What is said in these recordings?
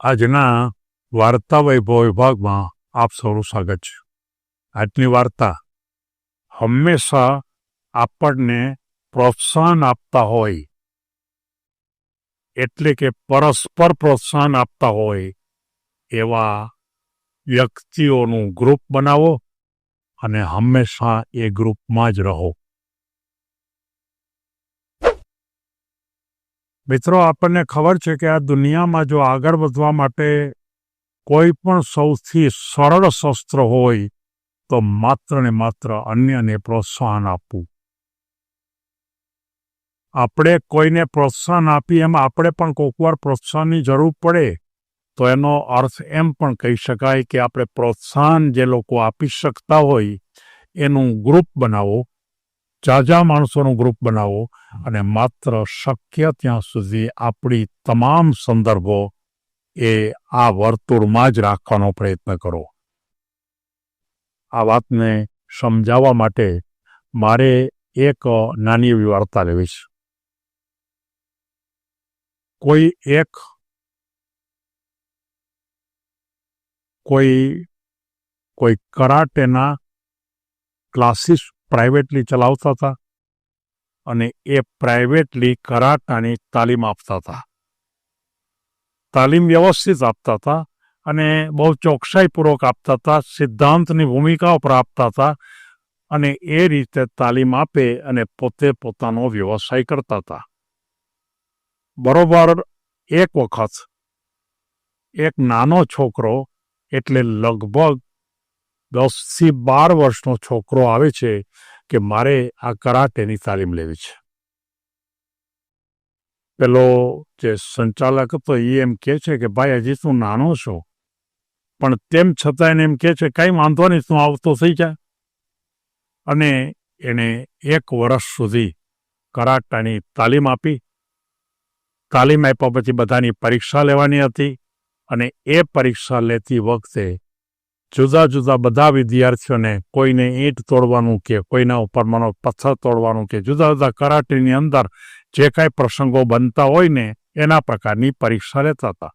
આજના વાર્તા વૈભવ વિભાગમાં આપ સૌનું સ્વાગત છે. આજની વાર્તા હંમેશા આપણને પ્રોત્સાહન આપતા હોય, એટલે કે પરસ્પર પ્રોત્સાહન આપતા હોય એવા વ્યક્તિઓનું ગ્રુપ બનાવો અને હંમેશા એ ગ્રુપમાં જ રહો. મિત્રો, આપણને ખબર છે કે આ દુનિયામાં જો આગળ વધવા માટે કોઈ પણ સૌથી સરળ શસ્ત્ર હોય તો માત્ર ને માત્ર અન્યને પ્રોત્સાહન આપવું. આપણે કોઈને પ્રોત્સાહન આપીએ એમ આપણે પણ કોઈકવાર પ્રોત્સાહનની જરૂર પડે તો એનો અર્થ એમ પણ કહી શકાય કે આપણે પ્રોત્સાહન જે લોકો આપી શકતા હોય એનું ગ્રુપ બનાવો, જાજા માણસોનું ગ્રુપ બનાવો અને માત્ર શક્ય ત્યાં સુધી આપણી તમામ સંદર્ભો એ આ વર્તુળમાં જ રાખવાનો પ્રયત્ન કરો. આ વાતને સમજાવવા માટે મારે એક નાની એવી વાર્તા લેવી છે. કોઈ કરાટેના ક્લાસીસ પ્રાઇવેટલી ચલાવતા હતા અને એ પ્રાઇવેટલી કરાટાની તાલીમ આપતા હતા. તાલીમ વ્યવસ્થિત આપતા હતા અને બહુ ચોકસાઈપૂર્વક આપતા હતા, સિદ્ધાંતની ભૂમિકા ઉપર આપતા હતા અને એ રીતે તાલીમ આપે અને પોતે પોતાનો વ્યવસાય કરતા હતા. બરોબર એક વખત એક નાનો છોકરો, એટલે લગભગ 10થી 12 વર્ષનો છોકરો આવે છે કે મારે આ કરાટેની તાલીમ લેવી છે. પેલો જે સંચાલક હતો એ એમ કહે છે કે ભાઈ, હજી તું નાનો છો, પણ તેમ છતાં એને એમ કહે છે કંઈ વાંધો નહીં, તું આવતો થઈ જા. અને એને 1 વર્ષ સુધી કરાટાની તાલીમ આપી. તાલીમ આપ્યા પછી બધાની પરીક્ષા લેવાની હતી અને એ પરીક્ષા લેતી વખતે જુદા જુદા બધા વિદ્યાર્થીઓને કોઈને ઈંટ તોડવાનું કે કોઈના ઉપર પથ્થર તોડવાનું કે જુદા જુદા કરાટેની અંદર જે કાંઈ પ્રસંગો બનતા હોય ને એના પ્રકારની પરીક્ષા લેતા હતા.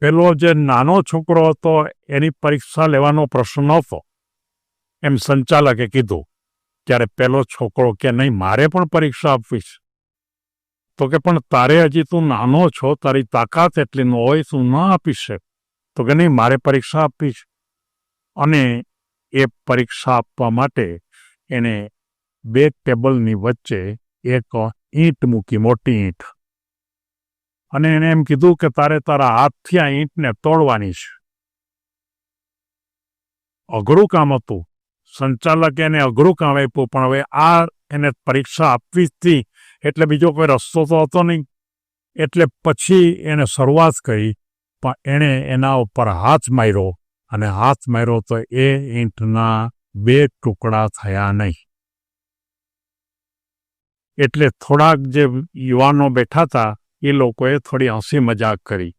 પેલો જે નાનો છોકરો હતો એની પરીક્ષા લેવાનો પ્રશ્ન નહોતો એમ સંચાલકે કીધું. ત્યારે પેલો છોકરો કે નહીં, મારે પણ પરીક્ષા આપવી છે. તો કે પણ તારે હજી તું નાનો છો, તારી તાકાત એટલી ન હોય, તું ન આપી શક. તો કે નહીં, મારે પરીક્ષા આપવી છે. અને એ પરીક્ષા આપવા માટે એને 2 ટેબલની વચ્ચે એક ઈંટ મૂકી, મોટી ઈંટ. અને એને એમ કીધું કે તારે તારા હાથથી આ ઈંટને તોડવાની છે. અઘરું કામ હતું. સંચાલકે એને અઘરું કામ આપ્યું, પણ હવે આ એને પરીક્ષા આપવી જ હતી એટલે બીજો કોઈ રસ્તો તો હતો નહીં. એટલે પછી એને શરૂઆત કરી, પણ એણે એના ઉપર હાથ માર્યો અને હાથ માર્યો તો એ ઈંટના 2 ટુકડા થયા નહીં. એટલે થોડાક જે યુવાનો બેઠા હતા એ લોકોએ થોડી હસી મજાક કરી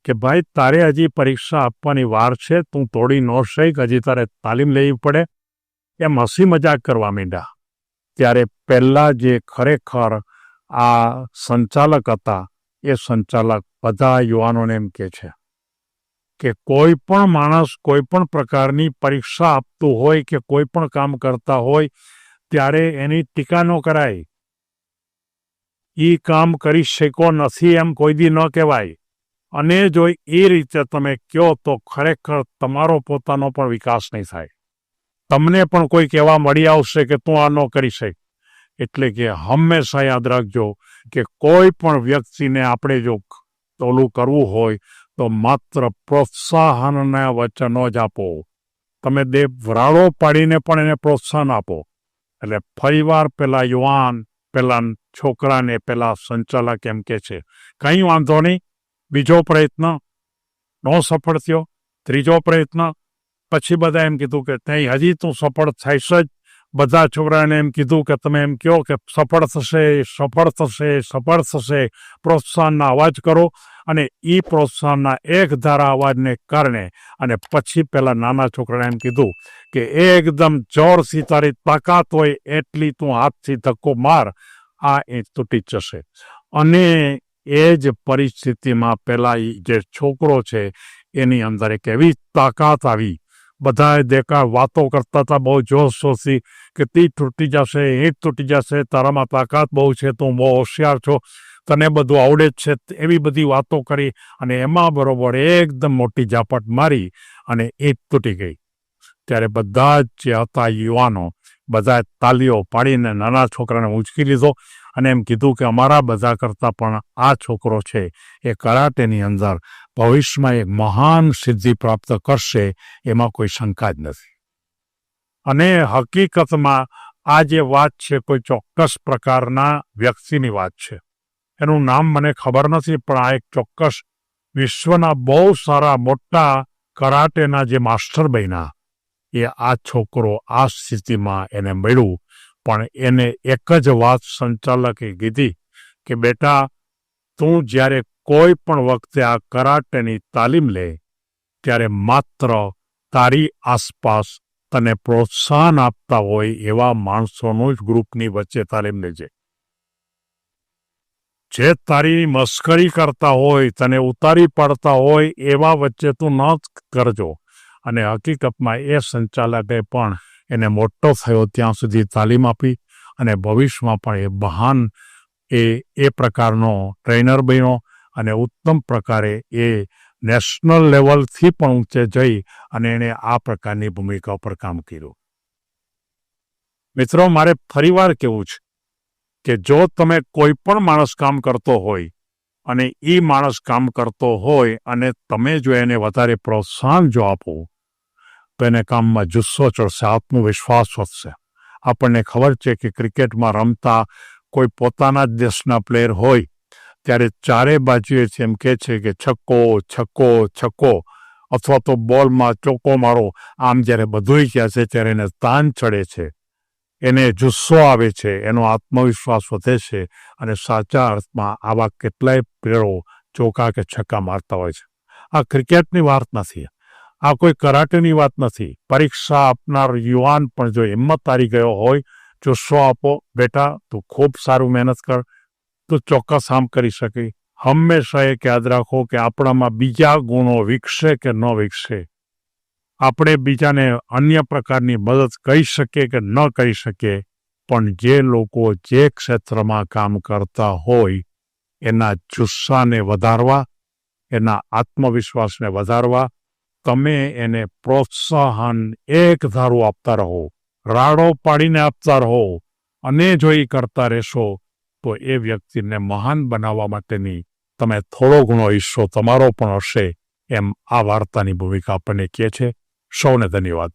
કે ભાઈ, તારે હજી પરીક્ષા આપવાની વાર છે, તું તોડી ન શક, હજી તારે તાલીમ લેવી પડે, એમ હસી મજાક કરવા માંડ્યા. ત્યારે પહેલાં જે ખરેખર આ સંચાલક હતા એ સંચાલક બધા યુવાનોને એમ કહે છે કે કોઈ પણ માણસ કોઈ પણ પ્રકારની પરીક્ષા આપતું હોય કે કોઈ પણ કામ કરતા હોય ત્યારે એની ટીકા ન કરાય. એ કામ કરી શકો નથી એમ કોઈ દી ન કહેવાય. અને જો એ રીતે તમે કહો તો ખરેખર તમારો પોતાનો પણ વિકાસ નહીં થાય. તમને પણ કોઈ કહેવા મળી આવશે કે તું આ ન કરી શક. એટલે કે હંમેશા યાદ રાખજો કે કોઈ પણ વ્યક્તિને આપણે જો ઓલું કરવું હોય તો માત્ર પ્રોત્સાહનના વચનો જ આપો. તમે વરાળો પાડીને પણ એને પ્રોત્સાહન આપો. એટલે ફરીવાર પેલા યુવાન પેલા છોકરાને પેલા સંચાલક એમ કહે છે કંઈ વાંધો નહીં, બીજો પ્રયત્ન ન સફળ થયો, ત્રીજો પ્રયત્ન. પછી બધા એમ કીધું કે નહીં, હજી તું સફળ થઈશ જ. બધા છોકરાને એમ કીધું કે તમે એમ કહો કે સફળ થશે, સફળ થશે, સફળ થશે, પ્રોત્સાહનના અવાજ કરો. અને એ પ્રોત્સાહનના એક ધારા અવાજને કારણે અને પછી પેલા નાના છોકરાને એમ કીધું કે એકદમ જોરથી તારી તાકાત હોય એટલી તું હાથથી ધક્કો માર, આ ઈંટ તૂટી જશે. અને એ જ પરિસ્થિતિમાં પેલા જે છોકરો છે એની અંદર એક એવી તાકાત આવી. બધાએ દેખા વાતો કરતા હતા બહુ જોશથી કે તી તૂટી જશે, ઈંટ તૂટી જશે, તારામાં તાકાત બહુ છે, તું બહુ હોશિયાર છો, તને બધું આવડે જ છે, એવી બધી વાતો કરી અને એમાં બરોબર એકદમ મોટી ઝાપટ મારી અને ઈંટ તૂટી ગઈ. ત્યારે બધા જ જે હતા યુવાનો બધાએ તાલીઓ પાડીને નાના છોકરાને ઉંચકી લીધો અને એમ કીધું કે અમારા બધા કરતાં પણ આ છોકરો છે એ કરાટેની અંદર ભવિષ્યમાં એક મહાન સિદ્ધિ પ્રાપ્ત કરશે, એમાં કોઈ શંકા જ નથી. અને હકીકતમાં આ જે વાત છે કોઈ ચોક્કસ પ્રકારના વ્યક્તિની વાત છે. એનું નામ મને ખબર નથી, પણ આ એક ચોક્કસ વિશ્વના બહુ સારા મોટા કરાટેના જે માસ્ટર બન્યા એ આ છોકરો આ સ્થિતિમાં એને મળ્યું. પણ એને એક જ વાત સંચાલકે કીધી કે બેટા, તું જ્યારે કોઈ પણ વખતે આ કરાટેની તાલીમ લે ત્યારે માત્ર તારી આસપાસ તને પ્રોત્સાહન આપતા હોય એવા માણસોનું જ ગ્રુપની વચ્ચે તાલીમ લેજે. જે તારી મસ્કરી કરતા હોય, તને ઉતારી પાડતા હોય એવા વચ્ચે તું ન કરજો. અને હકીકતમાં એ સંચાલકે પણ એને મોટો થયો ત્યાં સુધી તાલીમ આપી અને ભવિષ્યમાં પણ એ મહાન એ પ્રકારનો ટ્રેનર બન્યો અને ઉત્તમ પ્રકારે એ નેશનલ લેવલથી પણ ઊંચે જઈ અને એણે આ પ્રકારની ભૂમિકા પર કામ કર્યું. મિત્રો, મારે ફરીવાર કહેવું છે કે જો તમે કોઈ પણ માણસ કામ કરતો હોય અને એ માણસ કામ કરતો હોય અને તમે જો એને વધારે પ્રોત્સાહન જો આપો તો એને કામમાં જુસ્સો ચડશે, આત્મવિશ્વાસ વધશે. આપણને ખબર છે કે ક્રિકેટમાં રમતા કોઈ પોતાના જ દેશના પ્લેયર હોય ત્યારે ચારે બાજુએ એમ કહે છે કે છક્કો છક્કો છક્કો, અથવા તો બોલમાં ચોક્કો મારો. આમ જ્યારે બધું કહે છે ત્યારે એને તાન ચડે છે, એને જુસ્સો આવે છે, એનો આત્મવિશ્વાસ વધે છે અને સાચા અર્થમાં આવા કેટલાય પ્લેયરો ચોકા કે છક્કા મારતા હોય છે. આ ક્રિકેટની વાત નથી, આ કોઈ કરાટેની વાત નથી. પરીક્ષા આપનાર યુવાન પણ જો હિંમત હારી ગયો હોય, જુસ્સો આપો, બેટા તું ખૂબ સારું મહેનત કર, તું ચોક્કસ આમ કરી શકે. હંમેશા એક યાદ રાખો કે આપણામાં બીજા ગુણો વિકસે કે ન વિકસે, આપણે બીજાને અન્ય પ્રકારની મદદ કરી શકીએ કે ન કરી શકીએ, પણ જે લોકો જે ક્ષેત્રમાં કામ કરતા હોય એના જુસ્સાને વધારવા, એના આત્મવિશ્વાસને વધારવા તમે એને પ્રોત્સાહન એક ધારું આપતા રહો, રાડો પાડીને આપતા રહો. અને જો એ કરતા રહેશો તો એ વ્યક્તિને મહાન બનાવવા માટેની તમે થોડો ઘણો હિસ્સો તમારો પણ હશે, એમ આ વાર્તાની ભૂમિકા આપણને કહે છે. સૌને ધન્યવાદ.